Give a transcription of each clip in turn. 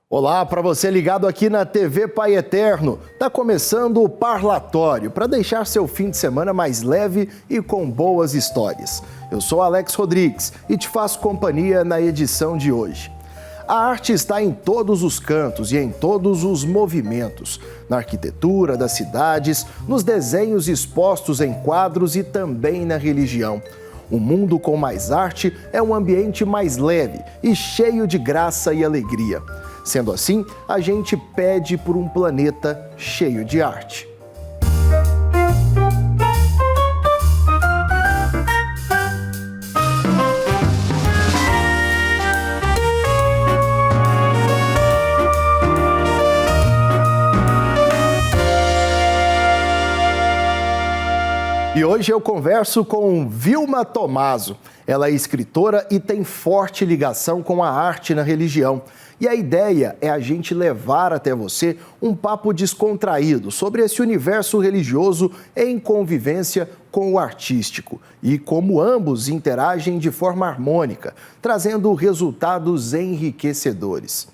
Olá, para você ligado aqui na TV Pai Eterno. Tá começando o Parlatório para deixar seu fim de semana mais leve e com boas histórias. Eu sou Alex Rodrigues e te faço companhia na edição de hoje. A arte está em todos os cantos e em todos os movimentos, na arquitetura das cidades, nos desenhos expostos em quadros e também na religião. Um mundo com mais arte é um ambiente mais leve e cheio de graça e alegria. Sendo assim, a gente pede por um planeta cheio de arte. E hoje eu converso com Vilma Tomaso. Ela é escritora e tem forte ligação com a arte na religião. E a ideia é a gente levar até você um papo descontraído sobre esse universo religioso em convivência com o artístico e como ambos interagem de forma harmônica, trazendo resultados enriquecedores.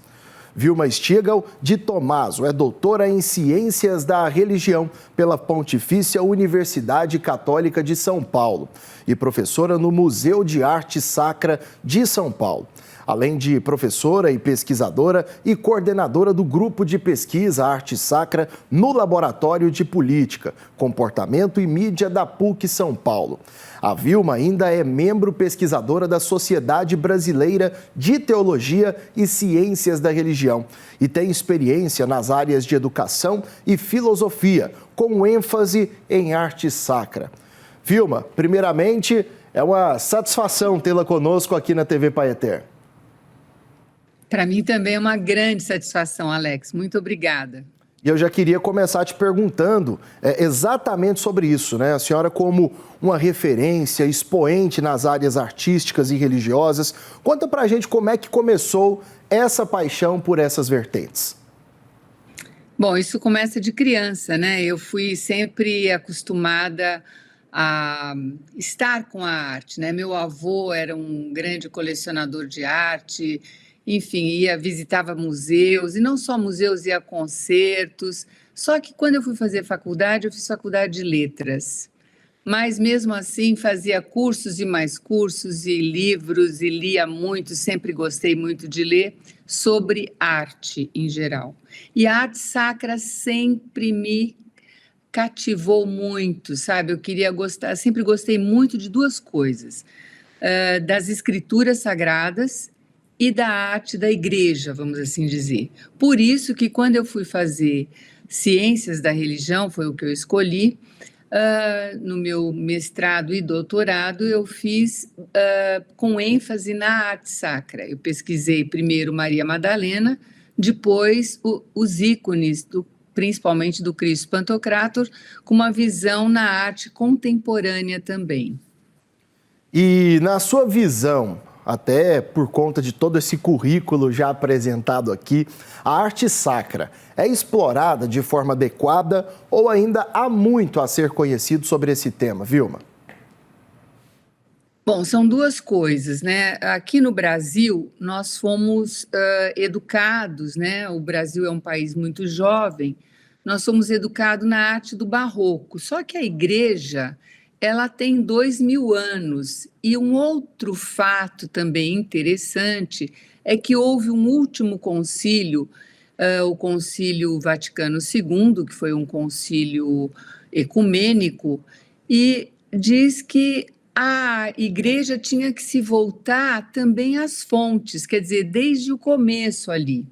Vilma Stiegel de Tomaso é doutora em Ciências da Religião pela Pontifícia Universidade Católica de São Paulo e professora no Museu de Arte Sacra de São Paulo. Além de professora e pesquisadora e coordenadora do Grupo de Pesquisa Arte Sacra no Laboratório de Política, Comportamento e Mídia da PUC São Paulo. A Vilma ainda é membro pesquisadora da Sociedade Brasileira de Teologia e Ciências da Religião e tem experiência nas áreas de educação e filosofia, com ênfase em arte sacra. Vilma, primeiramente, é uma satisfação tê-la conosco aqui na TV Pai Eterno. Para mim também é uma grande satisfação, Alex. Muito obrigada. E eu já queria começar te perguntando exatamente sobre isso, né? A senhora como uma referência, expoente nas áreas artísticas e religiosas. Conta pra gente como é que começou essa paixão por essas vertentes. Bom, isso começa de criança, né? Eu fui sempre acostumada a estar com a arte, né? Meu avô era um grande colecionador de arte. Enfim, visitava museus, e não só museus, ia a concertos. Só que quando eu fui fazer faculdade, eu fiz faculdade de letras. Mas mesmo assim fazia cursos e mais cursos e livros e lia muito, sempre gostei muito de ler sobre arte em geral. E a arte sacra sempre me cativou muito, sabe? Sempre gostei muito de duas coisas, das escrituras sagradas e da arte da igreja, vamos assim dizer. Por isso que quando eu fui fazer Ciências da Religião, foi o que eu escolhi, no meu mestrado e doutorado, eu fiz com ênfase na arte sacra. Eu pesquisei primeiro Maria Madalena, depois os ícones, principalmente do Cristo Pantocrator, com uma visão na arte contemporânea também. E na sua visão, até por conta de todo esse currículo já apresentado aqui, a arte sacra é explorada de forma adequada ou ainda há muito a ser conhecido sobre esse tema, Vilma? Bom, são duas coisas, né? Aqui no Brasil, nós fomos educados, né? O Brasil é um país muito jovem, nós somos educados na arte do barroco, só que a igreja, ela tem 2000 anos, e um outro fato também interessante é que houve um último concílio, o Concílio Vaticano II, que foi um concílio ecumênico, e diz que a igreja tinha que se voltar também às fontes, quer dizer, desde o começo ali.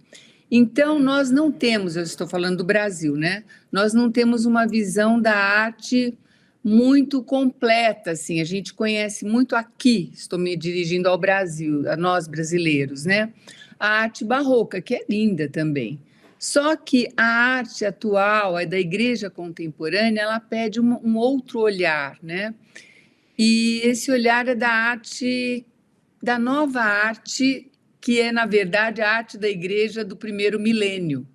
Então, nós não temos, eu estou falando do Brasil, né? Nós não temos uma visão da arte muito completa, assim. A gente conhece muito aqui, estou me dirigindo ao Brasil, a nós brasileiros, né? A arte barroca, que é linda também. Só que a arte atual, a da igreja contemporânea, ela pede um outro olhar, né? E esse olhar é da arte, da nova arte, que é, na verdade, a arte da igreja do primeiro milênio.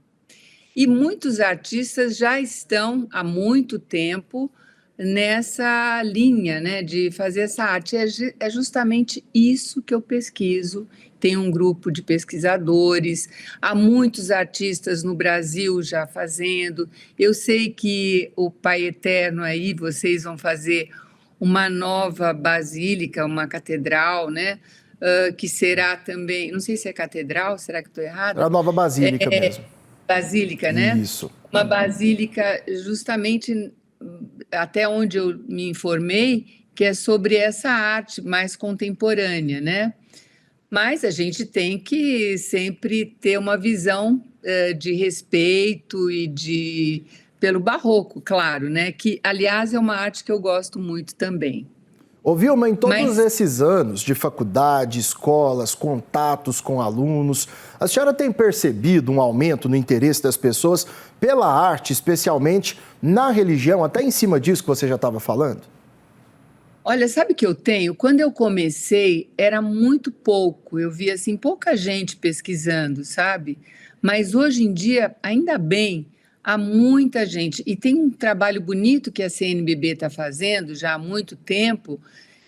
E muitos artistas já estão há muito tempo nessa linha, né, de fazer essa arte. É justamente isso que eu pesquiso, tem um grupo de pesquisadores, há muitos artistas no Brasil já fazendo. Eu sei que o Pai Eterno aí, vocês vão fazer uma nova basílica, uma catedral, né? Que será também, não sei se é catedral, será que estou errada? É a nova basílica mesmo. Basílica, né? Isso. Uma basílica justamente até onde eu me informei, que é sobre essa arte mais contemporânea, né? Mas a gente tem que sempre ter uma visão de respeito pelo barroco, claro, né? Que, aliás, é uma arte que eu gosto muito também. Ô Vilma, em todos esses anos de faculdade, escolas, contatos com alunos, a senhora tem percebido um aumento no interesse das pessoas pela arte, especialmente na religião, até em cima disso que você já estava falando? Olha, sabe o que eu tenho? Quando eu comecei, era muito pouco, eu via assim pouca gente pesquisando, sabe? Mas hoje em dia, ainda bem, há muita gente. E tem um trabalho bonito que a CNBB está fazendo já há muito tempo,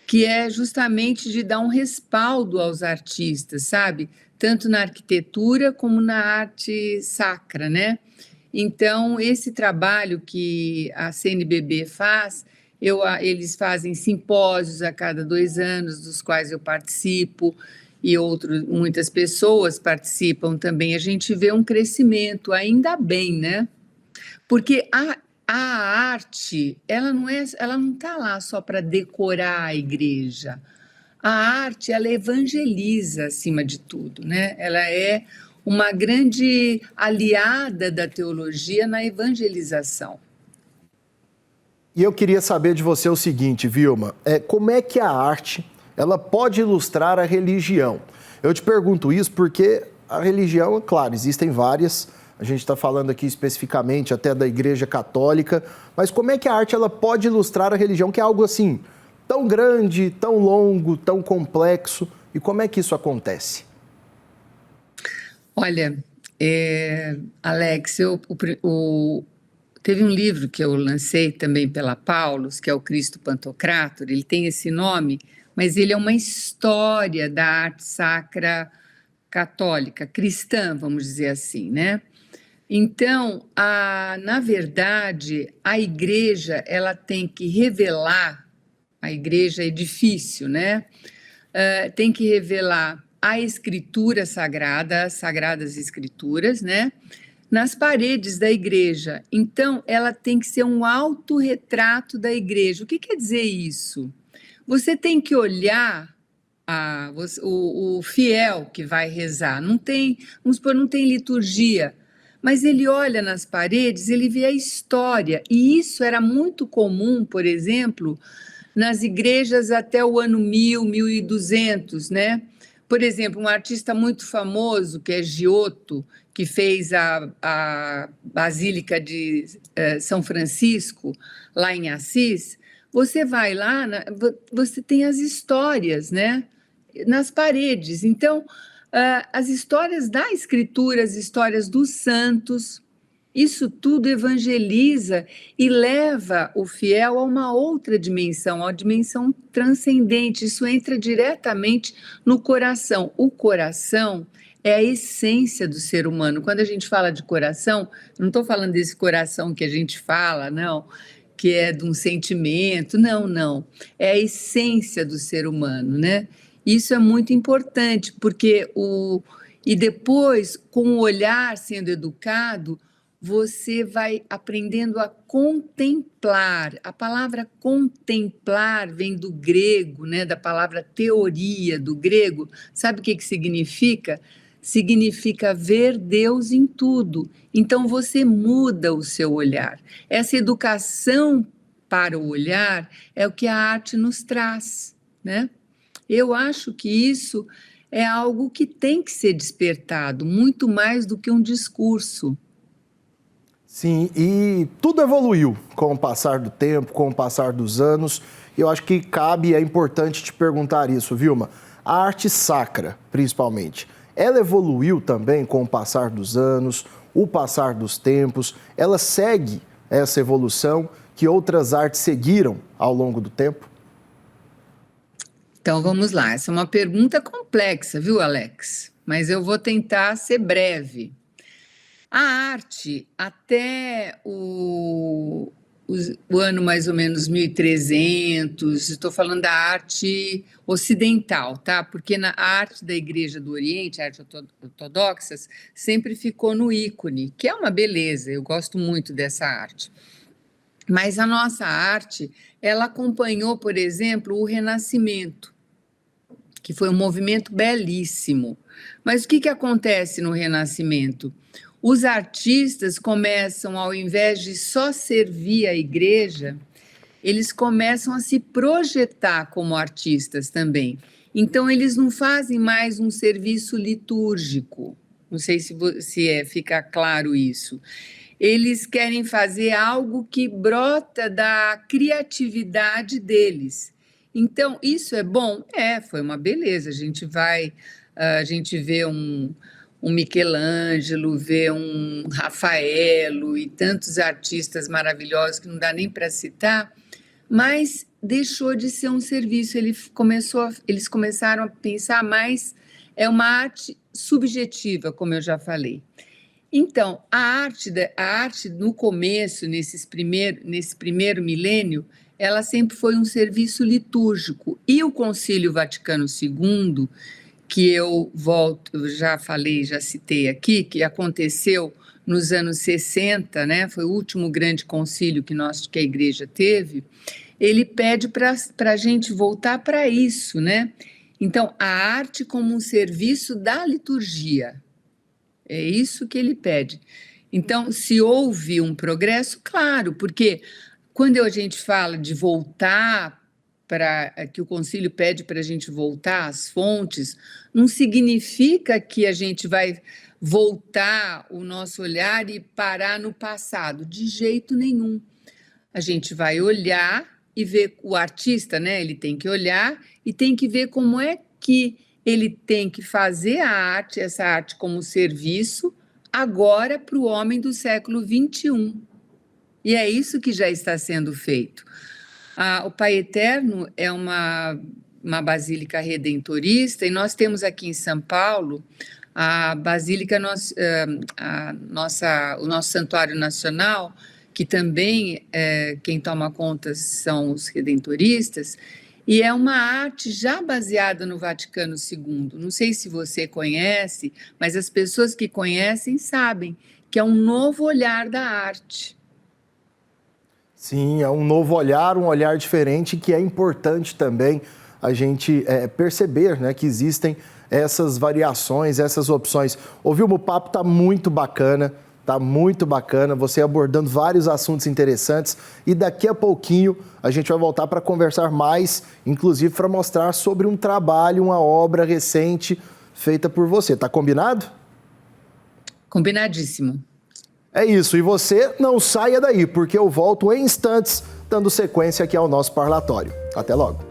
que é justamente de dar um respaldo aos artistas, sabe? Tanto na arquitetura como na arte sacra, né? Então, esse trabalho que a CNBB faz, eles fazem simpósios a cada 2 anos, dos quais eu participo, e muitas pessoas participam também. A gente vê um crescimento, ainda bem, né? Porque a arte, ela não está lá só para decorar a igreja. A arte, ela evangeliza acima de tudo, né? Ela é uma grande aliada da teologia na evangelização. E eu queria saber de você o seguinte, Vilma, como é que a arte ela pode ilustrar a religião? Eu te pergunto isso porque a religião, claro, existem várias. A gente está falando aqui especificamente até da Igreja Católica, mas como é que a arte ela pode ilustrar a religião, que é algo assim tão grande, tão longo, tão complexo, e como é que isso acontece? Olha, Alex, teve um livro que eu lancei também pela Paulus, que é o Cristo Pantocrator, ele tem esse nome, mas ele é uma história da arte sacra católica, cristã, vamos dizer assim, né? Então, na verdade, a igreja, ela tem que revelar, a igreja é difícil, né? Tem que revelar a escritura sagrada, as sagradas escrituras, né? Nas paredes da igreja. Então, ela tem que ser um autorretrato da igreja. O que quer dizer isso? Você tem que olhar o fiel que vai rezar. Vamos supor, não tem liturgia, mas ele olha nas paredes, ele vê a história. E isso era muito comum, por exemplo, nas igrejas até o ano 1000, 1200, né? Por exemplo, um artista muito famoso, que é Giotto, que fez a Basílica de São Francisco, lá em Assis, você vai lá, você tem as histórias, né? Nas paredes. Então, as histórias da Escritura, as histórias dos santos, isso tudo evangeliza e leva o fiel a uma outra dimensão, a dimensão transcendente. Isso entra diretamente no coração. O coração é a essência do ser humano. Quando a gente fala de coração, não estou falando desse coração que a gente fala, não, que é de um sentimento, não. É a essência do ser humano, né? Isso é muito importante, porque e depois, com o olhar sendo educado, você vai aprendendo a contemplar. A palavra contemplar vem do grego, né? Da palavra teoria do grego. Sabe o que significa? Significa ver Deus em tudo. Então você muda o seu olhar. Essa educação para o olhar é o que a arte nos traz, né? Eu acho que isso é algo que tem que ser despertado, muito mais do que um discurso. Sim, e tudo evoluiu com o passar do tempo, com o passar dos anos. E eu acho que cabe, é importante te perguntar isso, Vilma. A arte sacra, principalmente, ela evoluiu também com o passar dos anos, o passar dos tempos? Ela segue essa evolução que outras artes seguiram ao longo do tempo? Então vamos lá. Essa é uma pergunta complexa, viu, Alex? Mas eu vou tentar ser breve. A arte, até o ano mais ou menos 1300, estou falando da arte ocidental, tá? Porque a arte da Igreja do Oriente, a arte ortodoxa, sempre ficou no ícone, que é uma beleza, eu gosto muito dessa arte. Mas a nossa arte, ela acompanhou, por exemplo, o Renascimento, que foi um movimento belíssimo. Mas o que acontece no Renascimento? Os artistas começam, ao invés de só servir a igreja, eles começam a se projetar como artistas também. Então, eles não fazem mais um serviço litúrgico. Não sei se fica claro isso. Eles querem fazer algo que brota da criatividade deles. Então, isso é bom? Foi uma beleza. A gente vê um Michelangelo, vê um Rafaelo e tantos artistas maravilhosos que não dá nem para citar, mas deixou de ser um serviço. Eles começaram a pensar mais, é uma arte subjetiva, como eu já falei. Então, a arte no começo, nesse primeiro milênio, ela sempre foi um serviço litúrgico. E o Concílio Vaticano II, que eu já falei, já citei aqui, que aconteceu nos anos 60, né? Foi o último grande concílio que a igreja teve. Ele pede para a gente voltar para isso, né? Então, a arte como um serviço da liturgia. É isso que ele pede. Então, se houve um progresso, claro, porque quando a gente fala de voltar que o concílio pede para a gente voltar às fontes, não significa que a gente vai voltar o nosso olhar e parar no passado, de jeito nenhum. A gente vai olhar e ver o artista, né? Ele tem que olhar e tem que ver como é que ele tem que fazer essa arte como serviço agora para o homem do século XXI. E é isso que já está sendo feito. O Pai Eterno é uma basílica redentorista e nós temos aqui em São Paulo a basílica, o nosso santuário nacional, que também quem toma conta são os redentoristas, e é uma arte já baseada no Vaticano II. Não sei se você conhece, mas as pessoas que conhecem sabem que é um novo olhar da arte. Sim, é um novo olhar, um olhar diferente, que é importante também a gente perceber, né, que existem essas variações, essas opções. Ouviu, o papo está muito bacana. Tá muito bacana, você abordando vários assuntos interessantes, e daqui a pouquinho a gente vai voltar para conversar mais, inclusive para mostrar sobre um trabalho, uma obra recente feita por você. Tá combinado? Combinadíssimo. É isso, e você não saia daí, porque eu volto em instantes, dando sequência aqui ao nosso parlatório. Até logo.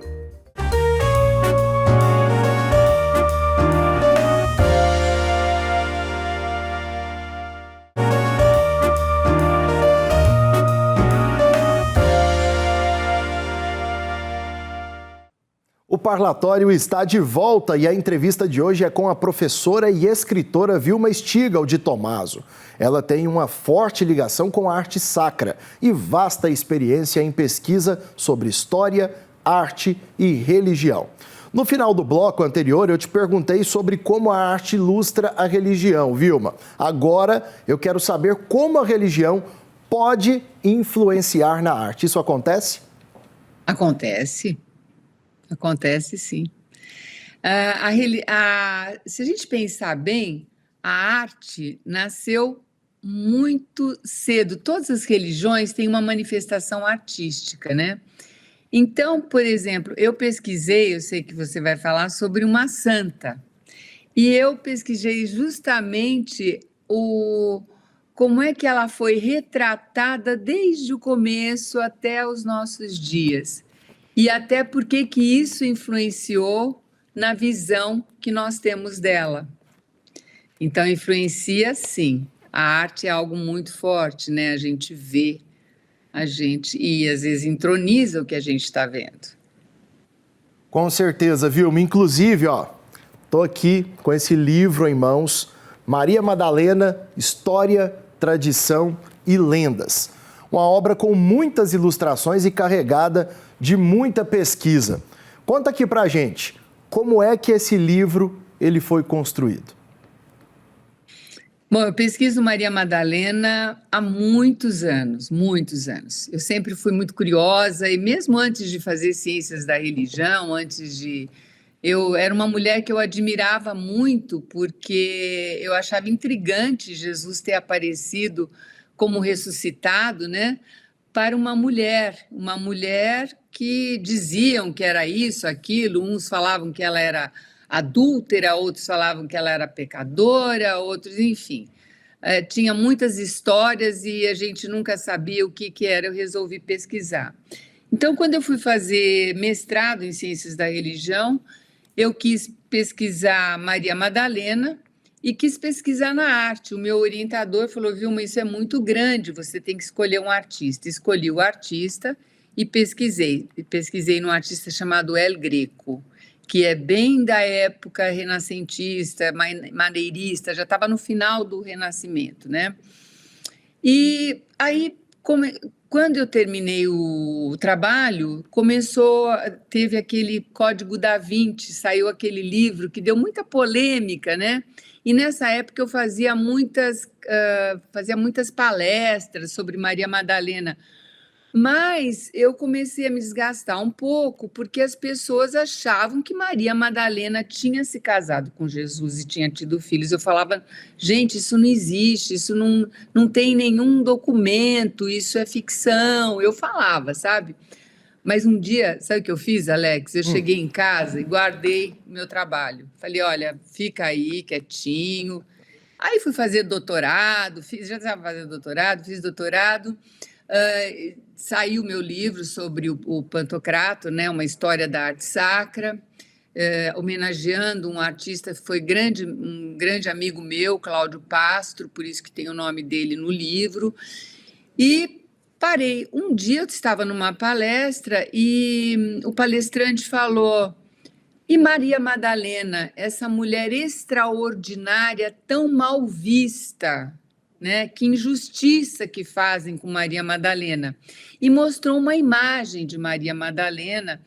O parlatório está de volta e a entrevista de hoje é com a professora e escritora Vilma Stigal de Tomaso. Ela tem uma forte ligação com a arte sacra e vasta experiência em pesquisa sobre história, arte e religião. No final do bloco anterior, eu te perguntei sobre como a arte ilustra a religião, Vilma. Agora, eu quero saber como a religião pode influenciar na arte. Isso acontece? Acontece. Acontece, sim. Se a gente pensar bem, a arte nasceu muito cedo. Todas as religiões têm uma manifestação artística, né? Então, por exemplo, eu sei que você vai falar sobre uma santa, e eu pesquisei justamente como é que ela foi retratada desde o começo até os nossos dias. E até porque que isso influenciou na visão que nós temos dela. Então, influencia, sim. A arte é algo muito forte, né? A gente vê, e às vezes entroniza o que a gente está vendo. Com certeza, Vilma. Inclusive, tô aqui com esse livro em mãos, Maria Madalena, História, Tradição e Lendas. Uma obra com muitas ilustrações e carregada de muita pesquisa. Conta aqui pra gente, como é que esse livro ele foi construído? Bom, eu pesquiso Maria Madalena há muitos anos, muitos anos. Eu sempre fui muito curiosa e mesmo antes de fazer ciências da religião, eu era uma mulher que eu admirava muito porque eu achava intrigante Jesus ter aparecido como ressuscitado, né, para uma mulher que diziam que era isso, aquilo, uns falavam que ela era adúltera, outros falavam que ela era pecadora, outros, enfim. Tinha muitas histórias e a gente nunca sabia o que era, eu resolvi pesquisar. Então, quando eu fui fazer mestrado em Ciências da Religião, eu quis pesquisar Maria Madalena e quis pesquisar na arte. O meu orientador falou, Vilma, isso é muito grande, você tem que escolher um artista. Escolhi o artista e pesquisei. Pesquisei num artista chamado El Greco, que é bem da época renascentista, maneirista, já estava no final do Renascimento, né? E aí, quando eu terminei o trabalho, teve aquele Código da Vinci, saiu aquele livro que deu muita polêmica, né? E nessa época eu fazia muitas palestras sobre Maria Madalena, mas eu comecei a me desgastar um pouco, porque as pessoas achavam que Maria Madalena tinha se casado com Jesus e tinha tido filhos. Eu falava, gente, isso não existe, isso não tem nenhum documento, isso é ficção. Eu falava, sabe? Mas um dia, sabe o que eu fiz, Alex? Eu cheguei em casa e guardei o meu trabalho. Falei, olha, fica aí, quietinho. Aí fui fazer doutorado, já estava fazendo doutorado, fiz doutorado. Saiu meu livro sobre o Pantocrator, né, uma história da arte sacra, homenageando um artista que foi um grande amigo meu, Cláudio Pastro, por isso que tem o nome dele no livro. E parei. Um dia eu estava numa palestra e o palestrante falou, e Maria Madalena, essa mulher extraordinária, tão mal vista, né? Que injustiça que fazem com Maria Madalena. E mostrou uma imagem de Maria Madalena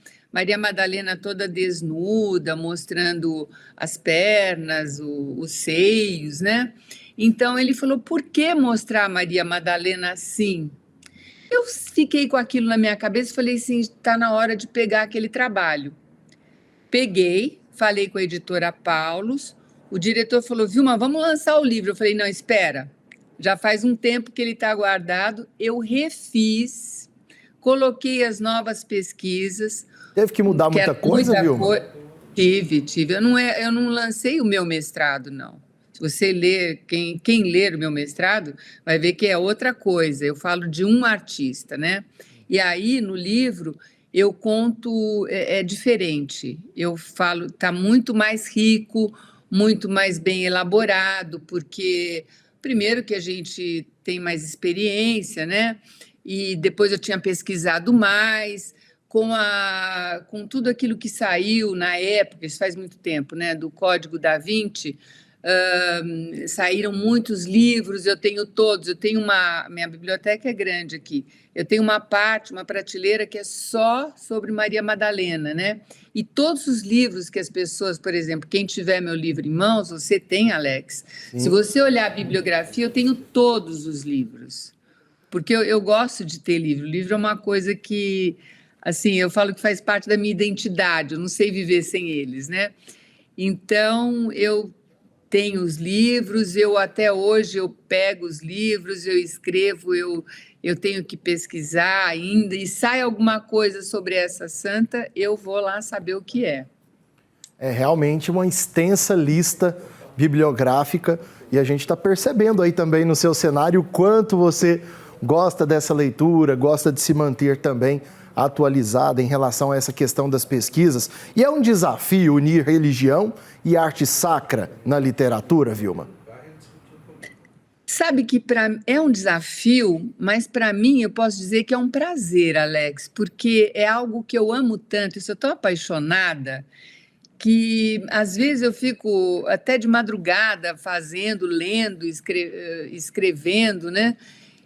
toda desnuda, mostrando as pernas, os seios, né? Então ele falou, por que mostrar Maria Madalena assim? Eu fiquei com aquilo na minha cabeça e falei assim, está na hora de pegar aquele trabalho. Peguei, falei com a editora Paulus, o diretor falou, Vilma, vamos lançar o livro. Eu falei, não, espera, já faz um tempo que ele está guardado, eu refiz, coloquei as novas pesquisas. Teve que mudar muita coisa, Vilma? Tive. Eu não lancei o meu mestrado, não. Se você ler, quem ler o meu mestrado, vai ver que é outra coisa. Eu falo de um artista, né? E aí, no livro, eu conto, é diferente. Eu falo, está muito mais rico, muito mais bem elaborado, porque, primeiro, que a gente tem mais experiência, né? E depois eu tinha pesquisado mais, com tudo aquilo que saiu na época, isso faz muito tempo, né? Do Código da Vinci. Saíram muitos livros, eu tenho todos, minha biblioteca é grande aqui, eu tenho uma prateleira que é só sobre Maria Madalena, né? E todos os livros que as pessoas, por exemplo, quem tiver meu livro em mãos, você tem, Alex, se você olhar a bibliografia, eu tenho todos os livros, porque eu gosto de ter livro. Livro é uma coisa que, assim, eu falo que faz parte da minha identidade, eu não sei viver sem eles, né? Então, eu tenho os livros, até hoje eu pego os livros, eu escrevo, eu tenho que pesquisar ainda, e sai alguma coisa sobre essa santa, eu vou lá saber o que é. É realmente uma extensa lista bibliográfica, e a gente está percebendo aí também no seu cenário o quanto você gosta dessa leitura, gosta de se manter também atualizada em relação a essa questão das pesquisas. E é um desafio unir religião e arte sacra na literatura, Vilma? Sabe que é um desafio, mas para mim eu posso dizer que é um prazer, Alex, porque é algo que eu amo tanto, eu sou tão apaixonada que às vezes eu fico até de madrugada fazendo, lendo, escrevendo, né?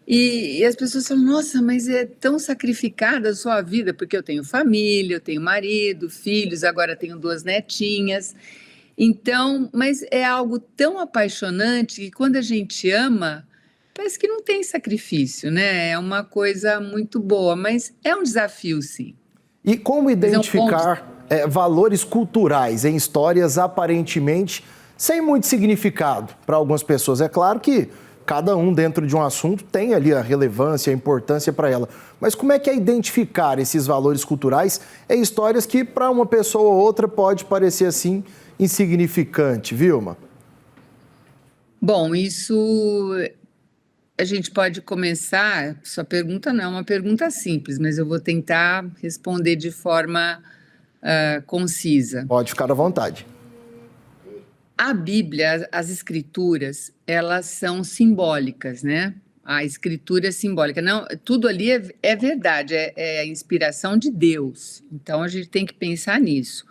E as pessoas falam, nossa, mas é tão sacrificada a sua vida, porque eu tenho família, eu tenho marido, filhos, agora tenho 2 netinhas. Então, mas é algo tão apaixonante que quando a gente ama, parece que não tem sacrifício, né? É uma coisa muito boa, mas é um desafio, sim. E como Mas é um bom identificar valores culturais em histórias aparentemente sem muito significado para algumas pessoas? É claro que cada um dentro de um assunto tem ali a relevância, a importância para ela. Mas como é que é identificar esses valores culturais em histórias que para uma pessoa ou outra pode parecer assim insignificante, Vilma? Bom, isso a gente pode começar. Sua pergunta não é uma pergunta simples, mas eu vou tentar responder de forma concisa. Pode ficar à vontade. A Bíblia, as escrituras, elas são simbólicas, né? A escritura é simbólica. Não, tudo ali é verdade, é a inspiração de Deus. Então a gente tem que pensar nisso.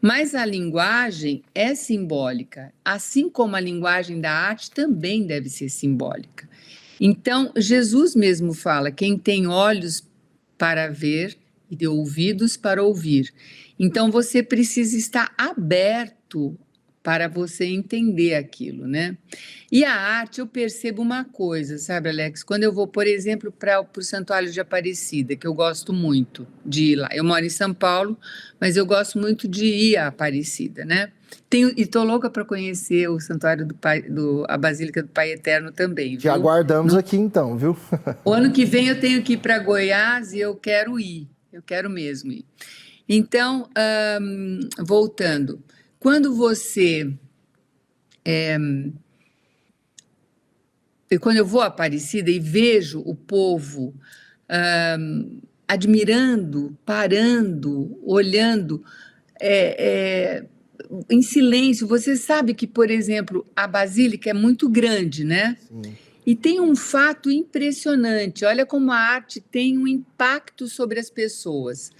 Mas a linguagem é simbólica, assim como a linguagem da arte também deve ser simbólica. Então, Jesus mesmo fala: quem tem olhos para ver e ouvidos para ouvir. Então, você precisa estar aberto para você entender aquilo, né? E a arte, eu percebo uma coisa, sabe, Alex? Quando eu vou, por exemplo, para o Santuário de Aparecida, que eu gosto muito de ir lá. Eu moro em São Paulo, mas eu gosto muito de ir a Aparecida, né? E tô louca para conhecer o Santuário a Basílica do Pai Eterno também, Te viu? aguardamos aqui então, viu? O ano que vem eu tenho que ir para Goiás e eu quero ir, eu quero mesmo ir. Então, voltando, quando quando eu vou a Aparecida e vejo o povo admirando, parando, olhando, em silêncio. Você sabe que, por exemplo, a Basílica é muito grande, né? Sim. E tem um fato impressionante. Olha como a arte tem um impacto sobre as pessoas.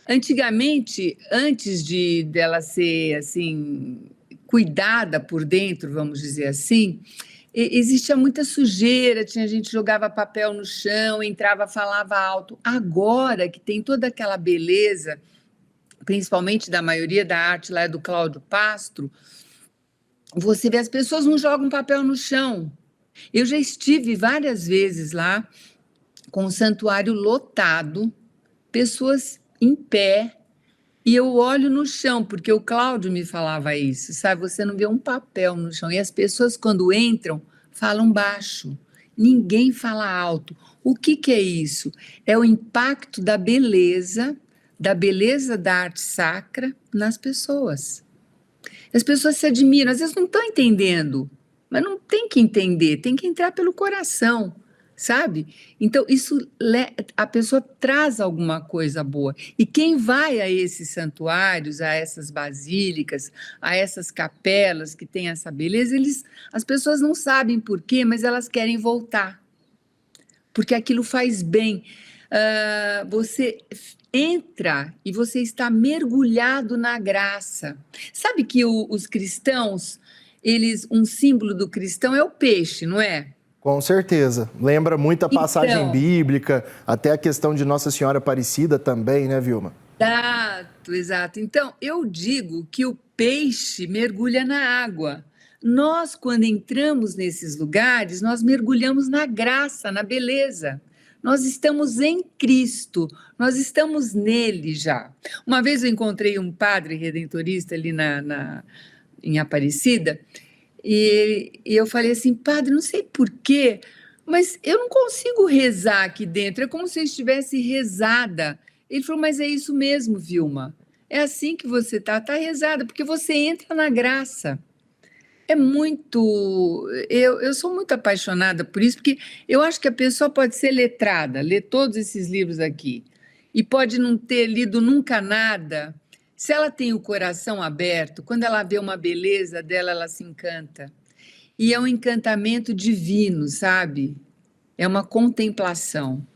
Antigamente, antes dela ser assim cuidada por dentro, vamos dizer assim, existia muita sujeira, tinha gente que jogava papel no chão, entrava, falava alto. Agora que tem toda aquela beleza, principalmente da maioria da arte lá do Cláudio Pastro, você vê as pessoas não jogam papel no chão. Eu já estive várias vezes lá com o santuário lotado, pessoas em pé, e eu olho no chão, porque o Cláudio me falava isso, sabe? Você não vê um papel no chão. E as pessoas, quando entram, falam baixo. Ninguém fala alto. O que é isso? É o impacto da beleza da arte sacra nas pessoas. As pessoas se admiram, às vezes não estão entendendo, mas não tem que entender, tem que entrar pelo coração, sabe? Então, a pessoa traz alguma coisa boa. E quem vai a esses santuários, a essas basílicas, a essas capelas que têm essa beleza, as pessoas não sabem por quê, mas elas querem voltar, porque aquilo faz bem. Você entra e você está mergulhado na graça. Sabe que os cristãos, um símbolo do cristão é o peixe, não é? Com certeza. Lembra muito a passagem bíblica, até a questão de Nossa Senhora Aparecida também, né, Vilma? Exato, exato. Então, eu digo que o peixe mergulha na água. Nós, quando entramos nesses lugares, nós mergulhamos na graça, na beleza. Nós estamos em Cristo, nós estamos nele já. Uma vez eu encontrei um padre redentorista ali em Aparecida, e eu falei assim: padre, não sei por quê, mas eu não consigo rezar aqui dentro, é como se eu estivesse rezada. Ele falou: mas é isso mesmo, Vilma, é assim que você está rezada, porque você entra na graça. É muito. Eu sou muito apaixonada por isso, porque eu acho que a pessoa pode ser letrada, ler todos esses livros aqui, e pode não ter lido nunca nada. Se ela tem o coração aberto, quando ela vê uma beleza dela, ela se encanta. e é um encantamento divino, sabe? É uma contemplação.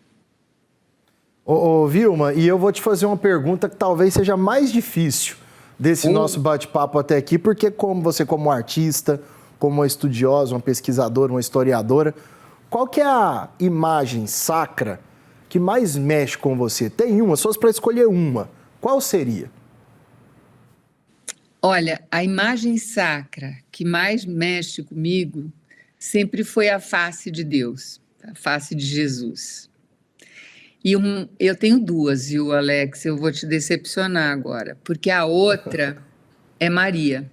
Ô, Vilma, e eu vou te fazer uma pergunta que talvez seja mais difícil desse nosso bate-papo até aqui, porque como você, como artista, como uma estudiosa, uma pesquisadora, uma historiadora, qual que é a imagem sacra que mais mexe com você? Tem uma, só para escolher uma, qual seria? Olha, a imagem sacra que mais mexe comigo sempre foi a face de Deus, a face de Jesus. E eu tenho duas, viu, Alex? Eu vou te decepcionar agora, porque a outra é Maria,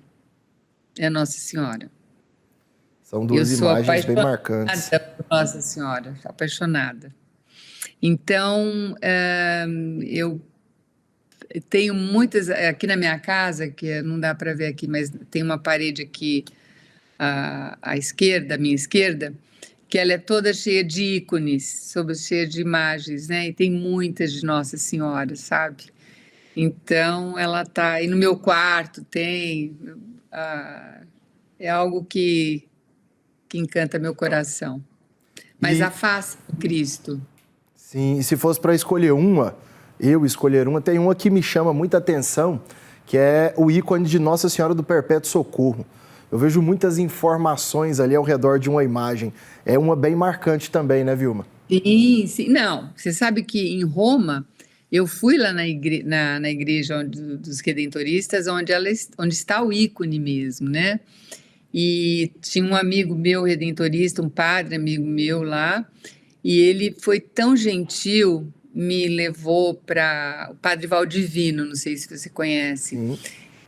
é Nossa Senhora. São duas imagens bem marcantes. Por Nossa Senhora, apaixonada. Então, eu tenho muitas aqui na minha casa, que não dá para ver aqui, mas tem uma parede aqui à esquerda, à minha esquerda, que ela é toda cheia de ícones, cheia de imagens, né? E tem muitas de Nossa Senhora, sabe? Então, ela está aí no meu quarto, tem... é algo que encanta meu coração. Mas a face de Cristo. Sim, e se fosse para escolher uma, tem uma que me chama muita atenção, que é o ícone de Nossa Senhora do Perpétuo Socorro. Eu vejo muitas informações ali ao redor de uma imagem. É uma bem marcante também, né, Vilma? Sim, sim. Não, você sabe que em Roma, eu fui lá na igreja dos Redentoristas, onde está o ícone mesmo, né? E tinha um amigo meu redentorista, um padre amigo meu lá, e ele foi tão gentil, me levou para o Padre Valdivino, não sei se você conhece. Sim.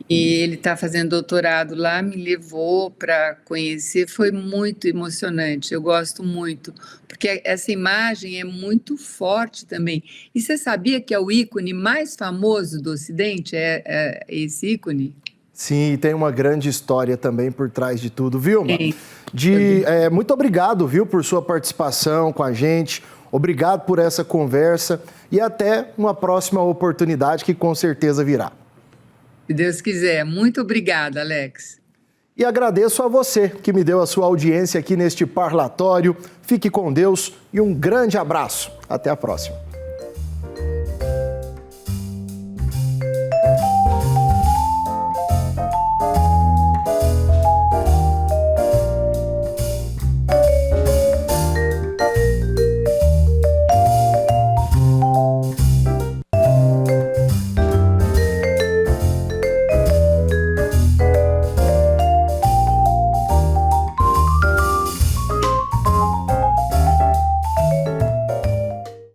E ele está fazendo doutorado lá, me levou para conhecer, foi muito emocionante, eu gosto muito, porque essa imagem é muito forte também. E você sabia que é o ícone mais famoso do Ocidente, é esse ícone? Sim, tem uma grande história também por trás de tudo. Vilma, Sim. Muito obrigado, viu, por sua participação com a gente, obrigado por essa conversa e até uma próxima oportunidade que com certeza virá. Se Deus quiser. Muito obrigada, Alex. E agradeço a você que me deu a sua audiência aqui neste parlatório. Fique com Deus e um grande abraço. Até a próxima.